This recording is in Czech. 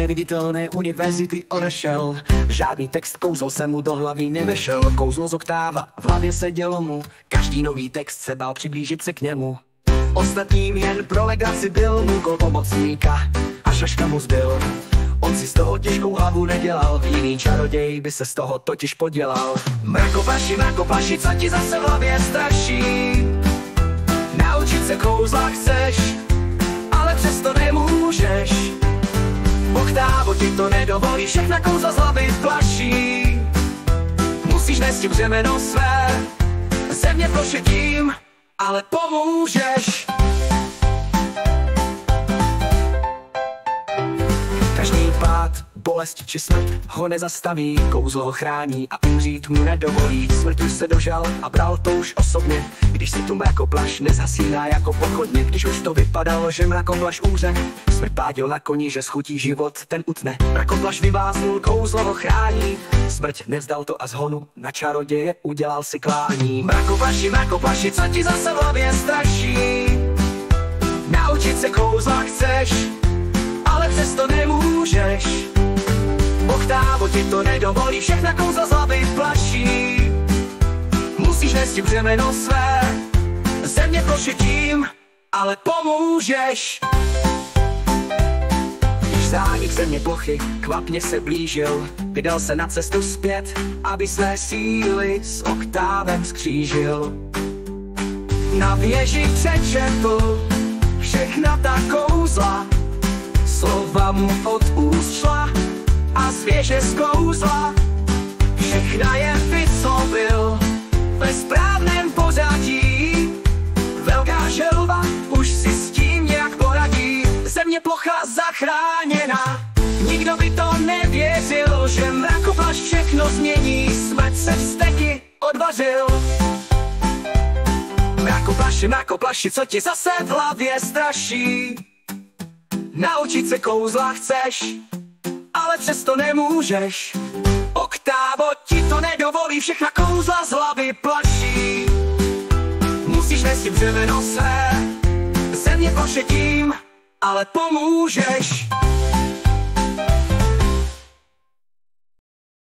neviditelné univerzity odešel. Žádný text kouzlo se mu do hlavy nevešel. Kouzlo z oktáva, v hlavě sedělo mu. Každý nový text se bál přiblížit se k němu. Ostatním jen pro legraci byl mu úkol pomocníka, až Šaška mu zbyl. On si z toho těžkou hlavu nedělal, jiný čaroděj by se z toho totiž podělal. Mrakoplaši, co ti zase v hlavě straší? Naučit se kouzla chceš, ale přesto nemůžeš. Oktávo ti to nedovolí, všechna kouzla z hlavy plaší. Musíš nést břemeno své, země prošetím, ale pomůžeš. Každý pád, bolest či smrt ho nezastaví, kouzlo ho chrání a umřít mu nedovolí. Smrt už se dožal a bral to už osobně, když si tu mrakoplaš nezhasíná jako pochodně. Když už to vypadalo, že mrakoplaš umře, smrt pádil na koni, že schutí život, ten utne. Mrakoplaš vyváznul, kouzlo ho chrání, smrt nevzdal to a z honu na čaroděje udělal si klání. Mrakoplaši, co ti zase v hlavě straší? Naučit se kouzla chceš, ale přesto nemůžeš. Oktávo ti to nedovolí, všechna kouzla z hlavy plaší. Musíš nést břemeno své, země prošetím, ale pomůžeš. Když zánik země plochy kvapně se blížil, vydal se na cestu zpět, aby své síly s oktávem skřížil. Na věži přečetl všechna ta kouzla, slova mu od úst šla a z věže sklouzla. Všechna je vycobil ve správném pořadí. Velká želva už si s tím nějak poradí. Země plocha zachráněna, nikdo by to nevěřil, že mrakoplaš všechno změní. Smrt se vzteky odvařil. Mrakoplaši, co ti zase v hlavě straší? Naučit se kouzla chceš, ale přesto nemůžeš. Oktávo ti to nedovolí, všechna kouzla z hlavy plaší. Musíš nést břemeno své, země prošetím, ale pomůžeš.